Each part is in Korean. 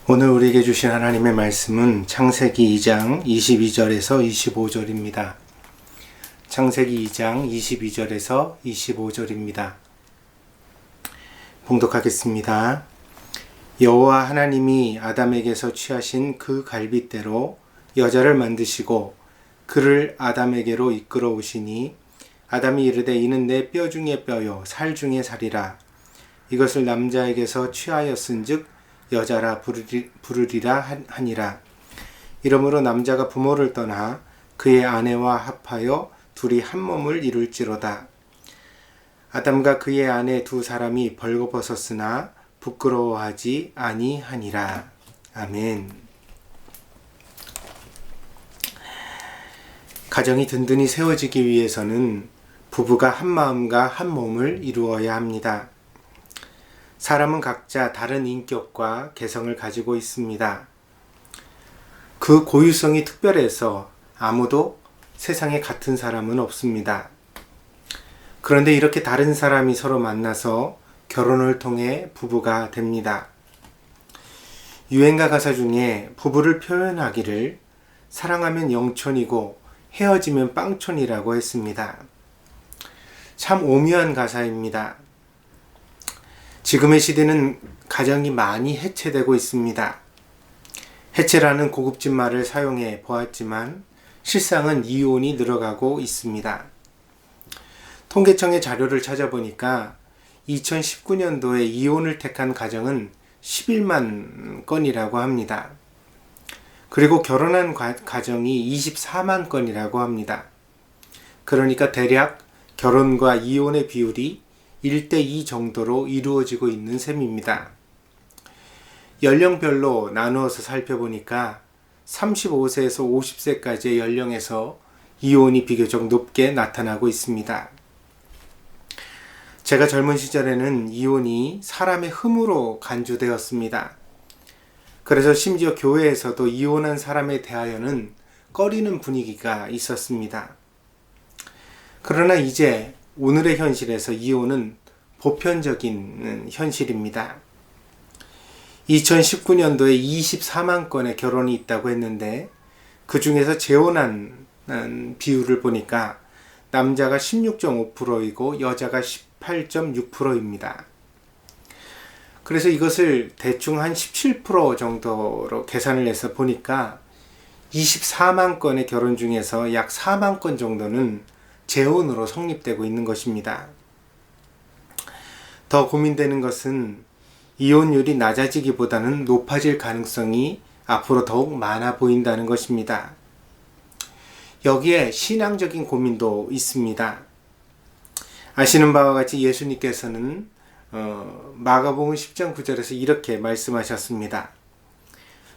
오늘 우리에게 주신 하나님의 말씀은 창세기 2장 22절에서 25절입니다. 창세기 2장 22절에서 25절입니다. 봉독하겠습니다. 여호와 하나님이 아담에게서 취하신 그 갈빗대로 여자를 만드시고 그를 아담에게로 이끌어 오시니 아담이 이르되 이는 내 뼈 중에 뼈요 살 중에 살이라. 이것을 남자에게서 취하였은즉 여자라 부르리라 하니라. 이러므로 남자가 부모를 떠나 그의 아내와 합하여 둘이 한 몸을 이룰지로다. 아담과 그의 아내 두 사람이 벌거벗었으나 부끄러워하지 아니하니라. 아멘. 가정이 든든히 세워지기 위해서는 부부가 한 마음과 한 몸을 이루어야 합니다. 사람은 각자 다른 인격과 개성을 가지고 있습니다. 그 고유성이 특별해서 아무도 세상에 같은 사람은 없습니다. 그런데 이렇게 다른 사람이 서로 만나서 결혼을 통해 부부가 됩니다. 유행가 가사 중에 부부를 표현하기를 사랑하면 영촌이고 헤어지면 빵촌이라고 했습니다. 참 오묘한 가사입니다. 지금의 시대는 가정이 많이 해체되고 있습니다. 해체라는 고급진 말을 사용해 보았지만 실상은 이혼이 늘어가고 있습니다. 통계청의 자료를 찾아보니까 2019년도에 이혼을 택한 가정은 11만 건이라고 합니다. 그리고 결혼한 가정이 24만 건이라고 합니다. 그러니까 대략 결혼과 이혼의 비율이 1대2 정도로 이루어지고 있는 셈입니다. 연령별로 나누어서 살펴보니까 35세에서 50세까지의 연령에서 이혼이 비교적 높게 나타나고 있습니다. 제가 젊은 시절에는 이혼이 사람의 흠으로 간주되었습니다. 그래서 심지어 교회에서도 이혼한 사람에 대하여는 꺼리는 분위기가 있었습니다. 그러나 이제 오늘의 현실에서 이혼은 보편적인 현실입니다. 2019년도에 24만 건의 결혼이 있다고 했는데 그 중에서 재혼한 비율을 보니까 남자가 16.5%이고 여자가 18.6%입니다. 그래서 이것을 대충 한 17% 정도로 계산을 해서 보니까 24만 건의 결혼 중에서 약 4만 건 정도는 재혼으로 성립되고 있는 것입니다. 더 고민되는 것은 이혼율이 낮아지기보다는 높아질 가능성이 앞으로 더욱 많아 보인다는 것입니다. 여기에 신앙적인 고민도 있습니다. 아시는 바와 같이 예수님께서는 마가복음 10장 9절에서 이렇게 말씀하셨습니다.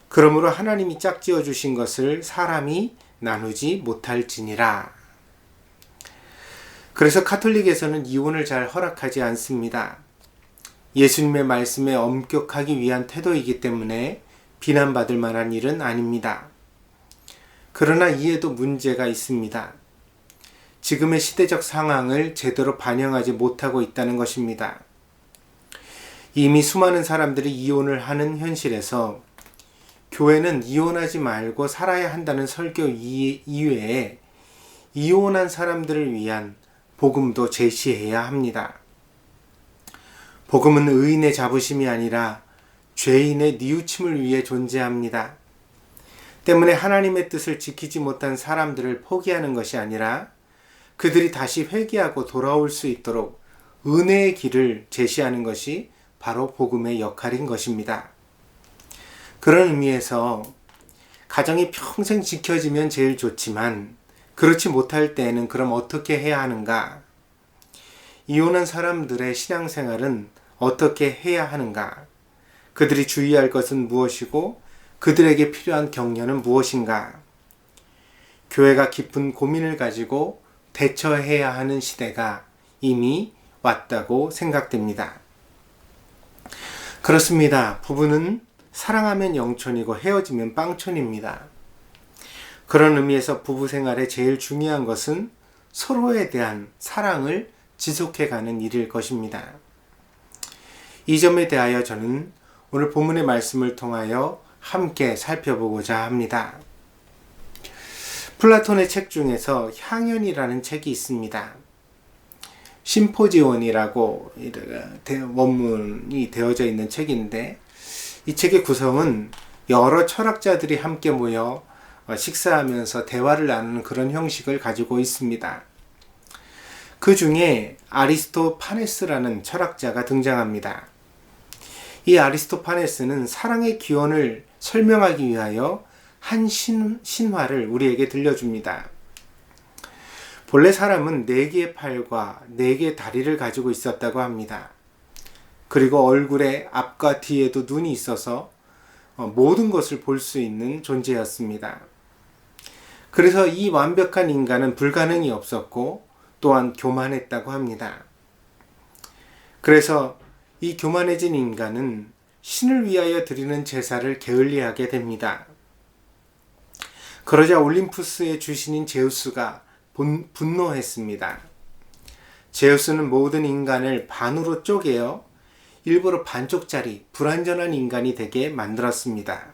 그러므로 하나님이 짝지어 주신 것을 사람이 나누지 못할지니라. 그래서 카톨릭에서는 이혼을 잘 허락하지 않습니다. 예수님의 말씀에 엄격하기 위한 태도이기 때문에 비난받을 만한 일은 아닙니다. 그러나 이에도 문제가 있습니다. 지금의 시대적 상황을 제대로 반영하지 못하고 있다는 것입니다. 이미 수많은 사람들이 이혼을 하는 현실에서 교회는 이혼하지 말고 살아야 한다는 설교 이외에 이혼한 사람들을 위한 복음도 제시해야 합니다. 복음은 의인의 자부심이 아니라 죄인의 뉘우침을 위해 존재합니다. 때문에 하나님의 뜻을 지키지 못한 사람들을 포기하는 것이 아니라 그들이 다시 회개하고 돌아올 수 있도록 은혜의 길을 제시하는 것이 바로 복음의 역할인 것입니다. 그런 의미에서 가정이 평생 지켜지면 제일 좋지만 그렇지 못할 때에는 그럼 어떻게 해야 하는가? 이혼한 사람들의 신앙생활은 어떻게 해야 하는가? 그들이 주의할 것은 무엇이고 그들에게 필요한 격려는 무엇인가? 교회가 깊은 고민을 가지고 대처해야 하는 시대가 이미 왔다고 생각됩니다. 그렇습니다. 부부는 사랑하면 영촌이고 헤어지면 빵촌입니다. 그런 의미에서 부부 생활에 제일 중요한 것은 서로에 대한 사랑을 지속해가는 일일 것입니다. 이 점에 대하여 저는 오늘 본문의 말씀을 통하여 함께 살펴보고자 합니다. 플라톤의 책 중에서 향연이라는 책이 있습니다. 심포지온이라고 원문이 되어져 있는 책인데, 이 책의 구성은 여러 철학자들이 함께 모여 식사하면서 대화를 나누는 그런 형식을 가지고 있습니다. 그 중에 아리스토파네스라는 철학자가 등장합니다. 이 아리스토파네스는 사랑의 기원을 설명하기 위하여 한 신화를 우리에게 들려줍니다. 본래 사람은 4개의 팔과 4개의 다리를 가지고 있었다고 합니다. 그리고 얼굴에 앞과 뒤에도 눈이 있어서 모든 것을 볼 수 있는 존재였습니다. 그래서 이 완벽한 인간은 불가능이 없었고 또한 교만했다고 합니다. 그래서 이 교만해진 인간은 신을 위하여 드리는 제사를 게을리하게 됩니다. 그러자 올림푸스의 주신인 제우스가 분노했습니다. 제우스는 모든 인간을 반으로 쪼개어 일부러 반쪽짜리 불완전한 인간이 되게 만들었습니다.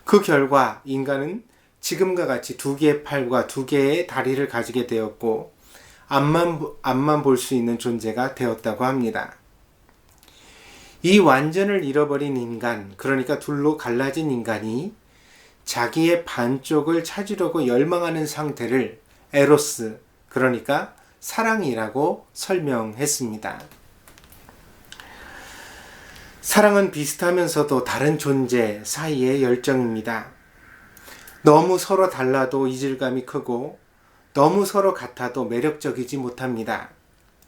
그 결과 인간은 지금과 같이 2개의 팔과 2개의 다리를 가지게 되었고 앞만 볼 수 있는 존재가 되었다고 합니다. 이 완전을 잃어버린 인간, 그러니까 둘로 갈라진 인간이 자기의 반쪽을 찾으려고 열망하는 상태를 에로스, 그러니까 사랑이라고 설명했습니다. 사랑은 비슷하면서도 다른 존재 사이의 열정입니다. 너무 서로 달라도 이질감이 크고 너무 서로 같아도 매력적이지 못합니다.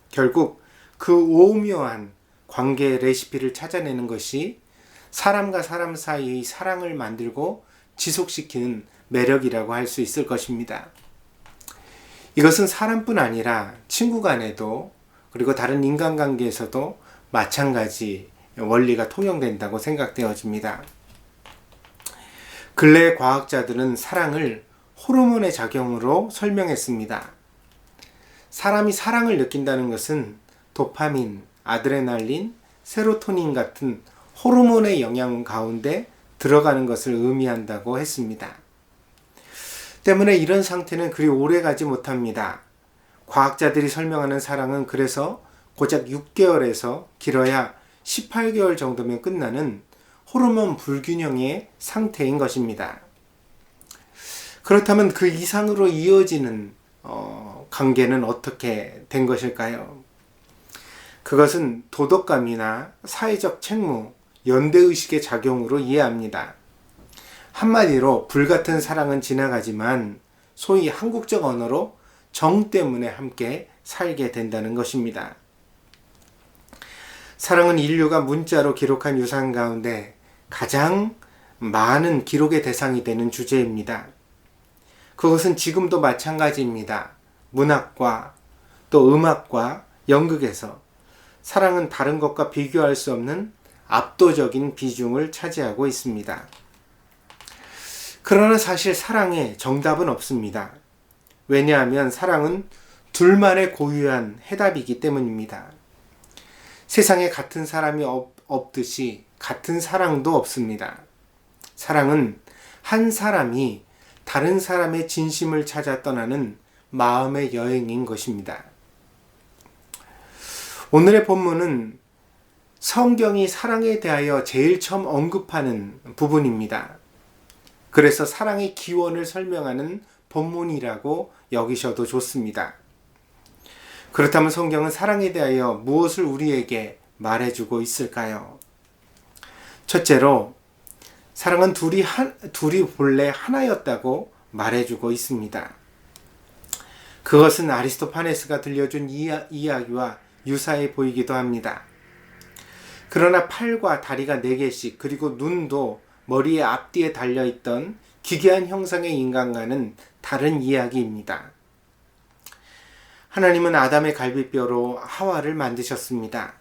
결국 그 오묘한 관계의 레시피를 찾아내는 것이 사람과 사람 사이의 사랑을 만들고 지속시키는 매력이라고 할 수 있을 것입니다. 이것은 사람뿐 아니라 친구 간에도 그리고 다른 인간관계에서도 마찬가지 원리가 통용된다고 생각되어집니다. 근래 과학자들은 사랑을 호르몬의 작용으로 설명했습니다. 사람이 사랑을 느낀다는 것은 도파민, 아드레날린, 세로토닌 같은 호르몬의 영향 가운데 들어가는 것을 의미한다고 했습니다. 때문에 이런 상태는 그리 오래 가지 못합니다. 과학자들이 설명하는 사랑은 그래서 고작 6개월에서 길어야 18개월 정도면 끝나는 호르몬 불균형의 상태인 것입니다. 그렇다면 그 이상으로 이어지는 관계는 어떻게 된 것일까요? 그것은 도덕감이나 사회적 책무, 연대의식의 작용으로 이해합니다. 한마디로 불같은 사랑은 지나가지만 소위 한국적 언어로 정 때문에 함께 살게 된다는 것입니다. 사랑은 인류가 문자로 기록한 유산 가운데 가장 많은 기록의 대상이 되는 주제입니다. 그것은 지금도 마찬가지입니다. 문학과 또 음악과 연극에서 사랑은 다른 것과 비교할 수 없는 압도적인 비중을 차지하고 있습니다. 그러나 사실 사랑에 정답은 없습니다. 왜냐하면 사랑은 둘만의 고유한 해답이기 때문입니다. 세상에 같은 사람이 없듯이 같은 사랑도 없습니다. 사랑은 한 사람이 다른 사람의 진심을 찾아 떠나는 마음의 여행인 것입니다. 오늘의 본문은 성경이 사랑에 대하여 제일 처음 언급하는 부분입니다. 그래서 사랑의 기원을 설명하는 본문이라고 여기셔도 좋습니다. 그렇다면 성경은 사랑에 대하여 무엇을 우리에게 말해주고 있을까요? 첫째로, 사랑은 둘이 본래 하나였다고 말해주고 있습니다. 그것은 아리스토파네스가 들려준 이야기와 유사해 보이기도 합니다. 그러나 팔과 다리가 4개씩 그리고 눈도 머리의 앞뒤에 달려있던 기괴한 형상의 인간과는 다른 이야기입니다. 하나님은 아담의 갈비뼈로 하와를 만드셨습니다.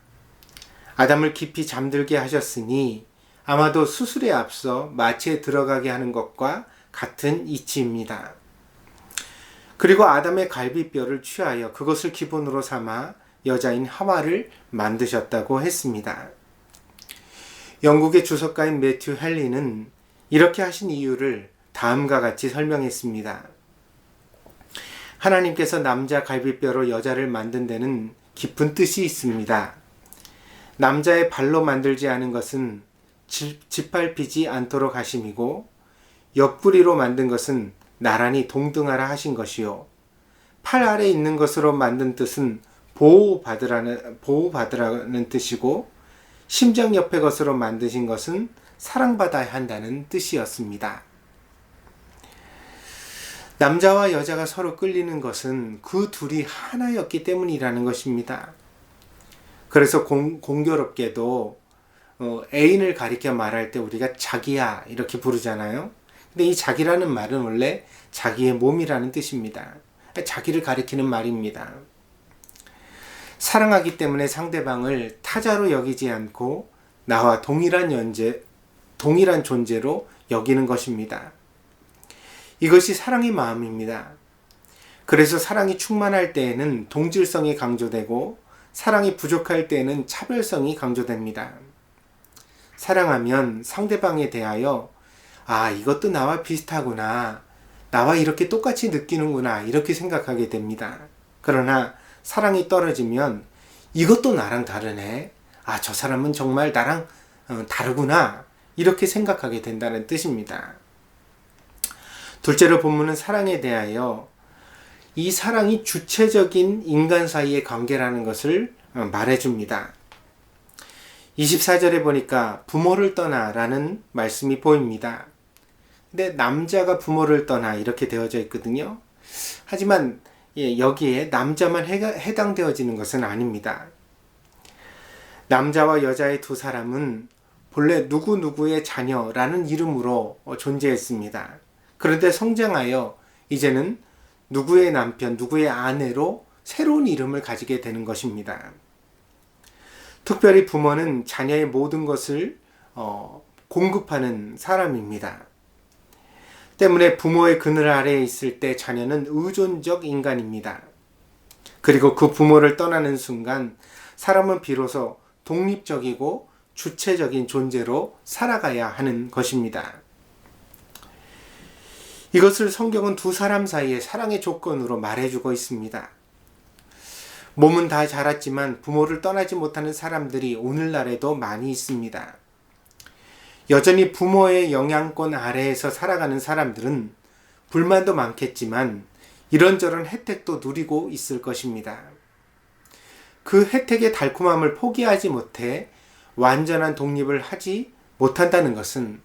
아담을 깊이 잠들게 하셨으니 아마도 수술에 앞서 마취에 들어가게 하는 것과 같은 이치입니다. 그리고 아담의 갈비뼈를 취하여 그것을 기본으로 삼아 여자인 하와를 만드셨다고 했습니다. 영국의 주석가인 매튜 헨리는 이렇게 하신 이유를 다음과 같이 설명했습니다. 하나님께서 남자 갈비뼈로 여자를 만든 데는 깊은 뜻이 있습니다. 남자의 발로 만들지 않은 것은 짓밟히지 않도록 하심이고, 옆구리로 만든 것은 나란히 동등하라 하신 것이요, 팔 아래 있는 것으로 만든 뜻은 보호받으라는 뜻이고, 심장 옆의 것으로 만드신 것은 사랑받아야 한다는 뜻이었습니다. 남자와 여자가 서로 끌리는 것은 그 둘이 하나였기 때문이라는 것입니다. 그래서 공교롭게도 애인을 가리켜 말할 때 우리가 자기야 이렇게 부르잖아요. 근데 이 자기라는 말은 원래 자기의 몸이라는 뜻입니다. 자기를 가리키는 말입니다. 사랑하기 때문에 상대방을 타자로 여기지 않고 나와 동일한 존재로 여기는 것입니다. 이것이 사랑의 마음입니다. 그래서 사랑이 충만할 때에는 동질성이 강조되고, 사랑이 부족할 때에는 차별성이 강조됩니다. 사랑하면 상대방에 대하여 이것도 나와 비슷하구나, 나와 이렇게 똑같이 느끼는구나, 이렇게 생각하게 됩니다. 그러나 사랑이 떨어지면 이것도 나랑 다르네, 저 사람은 정말 나랑 다르구나, 이렇게 생각하게 된다는 뜻입니다. 둘째로 본문은 사랑에 대하여 이 사랑이 주체적인 인간 사이의 관계라는 것을 말해줍니다. 24절에 보니까 부모를 떠나라는 말씀이 보입니다. 근데 남자가 부모를 떠나 이렇게 되어져 있거든요. 하지만 여기에 남자만 해당되어지는 것은 아닙니다. 남자와 여자의 두 사람은 본래 누구누구의 자녀라는 이름으로 존재했습니다. 그런데 성장하여 이제는 누구의 남편, 누구의 아내로 새로운 이름을 가지게 되는 것입니다. 특별히 부모는 자녀의 모든 것을 공급하는 사람입니다. 때문에 부모의 그늘 아래에 있을 때 자녀는 의존적 인간입니다. 그리고 그 부모를 떠나는 순간 사람은 비로소 독립적이고 주체적인 존재로 살아가야 하는 것입니다. 이것을 성경은 두 사람 사이의 사랑의 조건으로 말해주고 있습니다. 몸은 다 자랐지만 부모를 떠나지 못하는 사람들이 오늘날에도 많이 있습니다. 여전히 부모의 영향권 아래에서 살아가는 사람들은 불만도 많겠지만 이런저런 혜택도 누리고 있을 것입니다. 그 혜택의 달콤함을 포기하지 못해 완전한 독립을 하지 못한다는 것은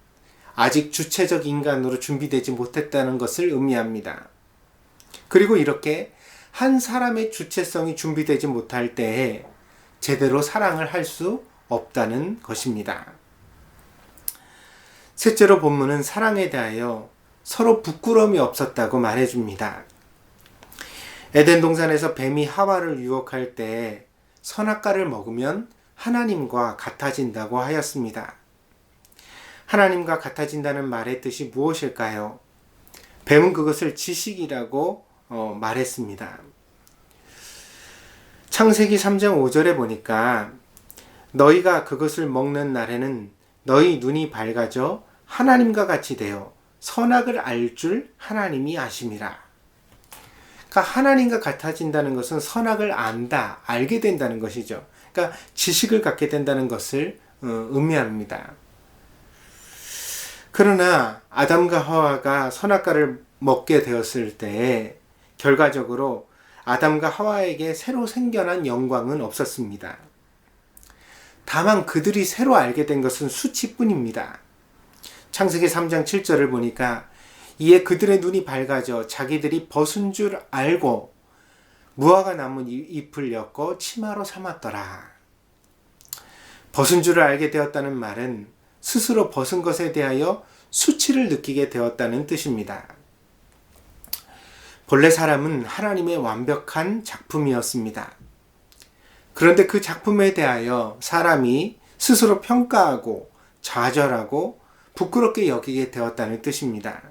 아직 주체적 인간으로 준비되지 못했다는 것을 의미합니다. 그리고 이렇게 한 사람의 주체성이 준비되지 못할 때에 제대로 사랑을 할 수 없다는 것입니다. 셋째로 본문은 사랑에 대하여 서로 부끄러움이 없었다고 말해줍니다. 에덴 동산에서 뱀이 하와를 유혹할 때 선악과를 먹으면 하나님과 같아진다고 하였습니다. 하나님과 같아진다는 말의 뜻이 무엇일까요? 뱀은 그것을 지식이라고 말했습니다. 창세기 3장 5절에 보니까 너희가 그것을 먹는 날에는 너희 눈이 밝아져 하나님과 같이 되어 선악을 알 줄 하나님이 아심이라. 그러니까 하나님과 같아진다는 것은 선악을 알게 된다는 것이죠. 그러니까 지식을 갖게 된다는 것을 의미합니다. 그러나 아담과 하와가 선악과를 먹게 되었을 때 결과적으로 아담과 하와에게 새로 생겨난 영광은 없었습니다. 다만 그들이 새로 알게 된 것은 수치뿐입니다. 창세기 3장 7절을 보니까 이에 그들의 눈이 밝아져 자기들이 벗은 줄 알고 무화과 나무 잎을 엮어 치마로 삼았더라. 벗은 줄을 알게 되었다는 말은 스스로 벗은 것에 대하여 수치를 느끼게 되었다는 뜻입니다. 본래 사람은 하나님의 완벽한 작품이었습니다. 그런데 그 작품에 대하여 사람이 스스로 평가하고 좌절하고 부끄럽게 여기게 되었다는 뜻입니다.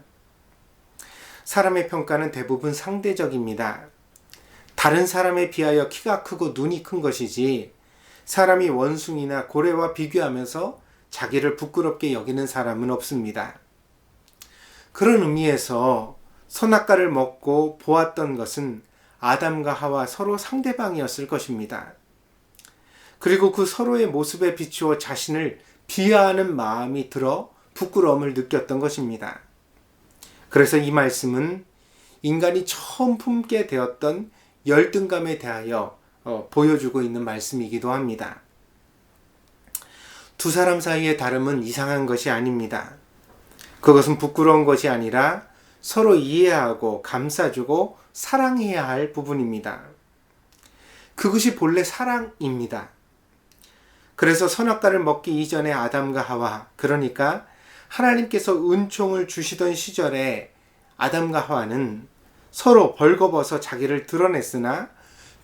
사람의 평가는 대부분 상대적입니다. 다른 사람에 비하여 키가 크고 눈이 큰 것이지 사람이 원숭이나 고래와 비교하면서 자기를 부끄럽게 여기는 사람은 없습니다. 그런 의미에서 선악과를 먹고 보았던 것은 아담과 하와 서로 상대방이었을 것입니다. 그리고 그 서로의 모습에 비추어 자신을 비하하는 마음이 들어 부끄러움을 느꼈던 것입니다. 그래서 이 말씀은 인간이 처음 품게 되었던 열등감에 대하여 보여주고 있는 말씀이기도 합니다. 두 사람 사이의 다름은 이상한 것이 아닙니다. 그것은 부끄러운 것이 아니라 서로 이해하고 감싸주고 사랑해야 할 부분입니다. 그것이 본래 사랑입니다. 그래서 선악과를 먹기 이전에 아담과 하와, 그러니까 하나님께서 은총을 주시던 시절에 아담과 하와는 서로 벌거벗어 자기를 드러냈으나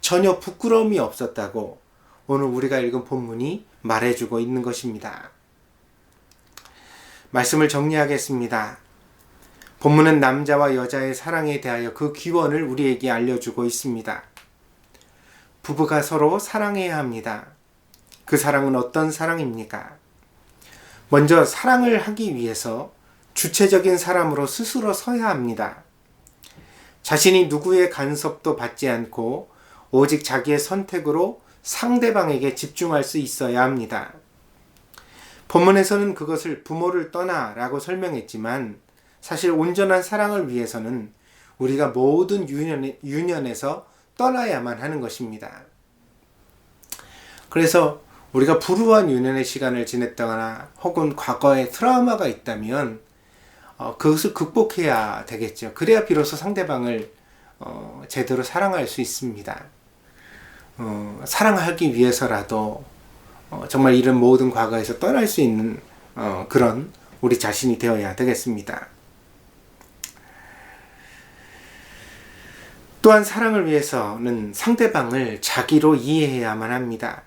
전혀 부끄러움이 없었다고 오늘 우리가 읽은 본문이 말해주고 있는 것입니다. 말씀을 정리하겠습니다. 본문은 남자와 여자의 사랑에 대하여 그 기원을 우리에게 알려주고 있습니다. 부부가 서로 사랑해야 합니다. 그 사랑은 어떤 사랑입니까? 먼저 사랑을 하기 위해서 주체적인 사람으로 스스로 서야 합니다. 자신이 누구의 간섭도 받지 않고 오직 자기의 선택으로 상대방에게 집중할 수 있어야 합니다. 본문에서는 그것을 부모를 떠나라고 설명했지만 사실 온전한 사랑을 위해서는 우리가 모든 유년에서 떠나야만 하는 것입니다. 그래서 우리가 불우한 유년의 시간을 지냈다거나 혹은 과거에 트라우마가 있다면 그것을 극복해야 되겠죠. 그래야 비로소 상대방을 제대로 사랑할 수 있습니다. 사랑하기 위해서라도 정말 이런 모든 과거에서 떠날 수 있는 그런 우리 자신이 되어야 되겠습니다. 또한 사랑을 위해서는 상대방을 자기로 이해해야만 합니다.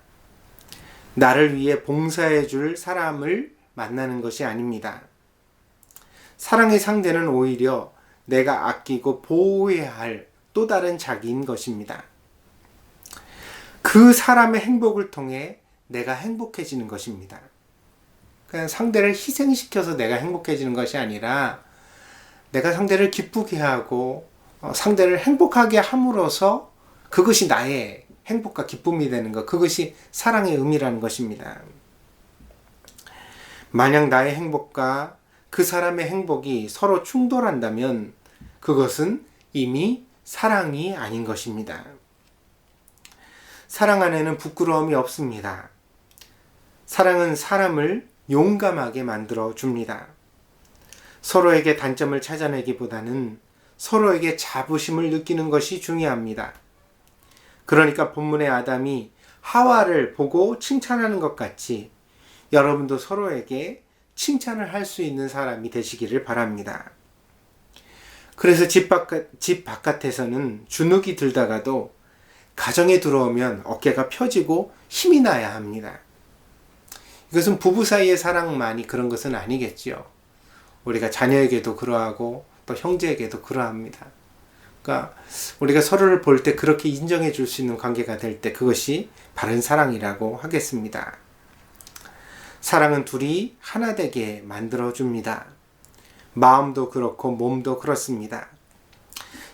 나를 위해 봉사해 줄 사람을 만나는 것이 아닙니다. 사랑의 상대는 오히려 내가 아끼고 보호해야 할 또 다른 자기인 것입니다. 그 사람의 행복을 통해 내가 행복해지는 것입니다. 그냥 상대를 희생시켜서 내가 행복해지는 것이 아니라 내가 상대를 기쁘게 하고 상대를 행복하게 함으로써 그것이 나의 행복과 기쁨이 되는 것, 그것이 사랑의 의미라는 것입니다. 만약 나의 행복과 그 사람의 행복이 서로 충돌한다면 그것은 이미 사랑이 아닌 것입니다. 사랑 안에는 부끄러움이 없습니다. 사랑은 사람을 용감하게 만들어 줍니다. 서로에게 단점을 찾아내기보다는 서로에게 자부심을 느끼는 것이 중요합니다. 그러니까 본문의 아담이 하와를 보고 칭찬하는 것 같이 여러분도 서로에게 칭찬을 할 수 있는 사람이 되시기를 바랍니다. 그래서 집 바깥에서는 주눅이 들다가도 가정에 들어오면 어깨가 펴지고 힘이 나야 합니다. 이것은 부부 사이의 사랑만이 그런 것은 아니겠지요. 우리가 자녀에게도 그러하고 또 형제에게도 그러합니다. 그러니까 우리가 서로를 볼 때 그렇게 인정해 줄 수 있는 관계가 될 때 그것이 바른 사랑이라고 하겠습니다. 사랑은 둘이 하나 되게 만들어 줍니다. 마음도 그렇고 몸도 그렇습니다.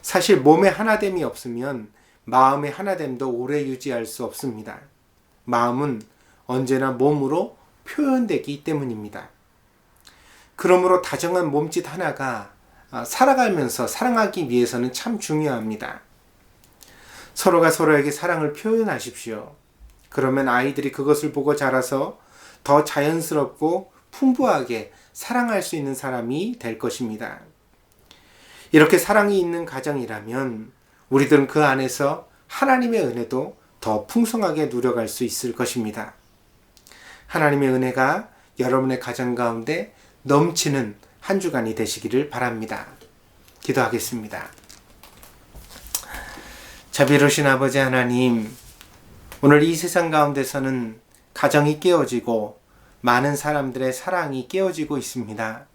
사실 몸의 하나됨이 없으면 마음의 하나됨도 오래 유지할 수 없습니다. 마음은 언제나 몸으로 표현되기 때문입니다. 그러므로 다정한 몸짓 하나가 살아가면서 사랑하기 위해서는 참 중요합니다. 서로가 서로에게 사랑을 표현하십시오. 그러면 아이들이 그것을 보고 자라서 더 자연스럽고 풍부하게 사랑할 수 있는 사람이 될 것입니다. 이렇게 사랑이 있는 가정이라면 우리들은 그 안에서 하나님의 은혜도 더 풍성하게 누려갈 수 있을 것입니다. 하나님의 은혜가 여러분의 가정 가운데 넘치는 한 주간이 되시기를 바랍니다. 기도하겠습니다. 자비로우신 아버지 하나님, 오늘 이 세상 가운데서는 가정이 깨어지고 많은 사람들의 사랑이 깨어지고 있습니다.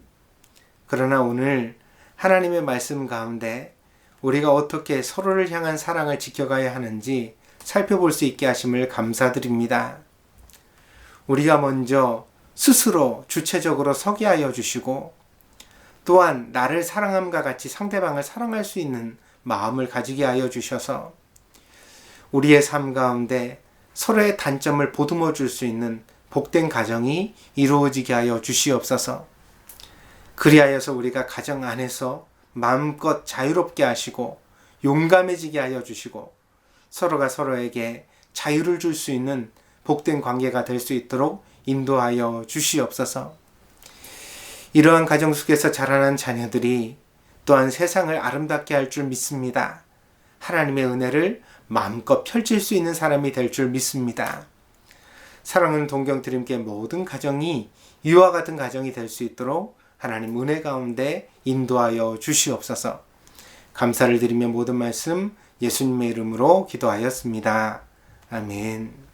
그러나 오늘 하나님의 말씀 가운데 우리가 어떻게 서로를 향한 사랑을 지켜가야 하는지 살펴볼 수 있게 하심을 감사드립니다. 우리가 먼저 스스로 주체적으로 서게 하여 주시고, 또한 나를 사랑함과 같이 상대방을 사랑할 수 있는 마음을 가지게 하여 주셔서 우리의 삶 가운데 서로의 단점을 보듬어 줄 수 있는 복된 가정이 이루어지게 하여 주시옵소서. 그리하여서 우리가 가정 안에서 마음껏 자유롭게 하시고 용감해지게 하여 주시고 서로가 서로에게 자유를 줄 수 있는 복된 관계가 될 수 있도록 인도하여 주시옵소서. 이러한 가정 속에서 자라난 자녀들이 또한 세상을 아름답게 할 줄 믿습니다. 하나님의 은혜를 마음껏 펼칠 수 있는 사람이 될 줄 믿습니다. 사랑하는 동경드림께 모든 가정이 이와 같은 가정이 될 수 있도록 하나님 은혜 가운데 인도하여 주시옵소서. 감사를 드리며 모든 말씀 예수님의 이름으로 기도하였습니다. 아멘.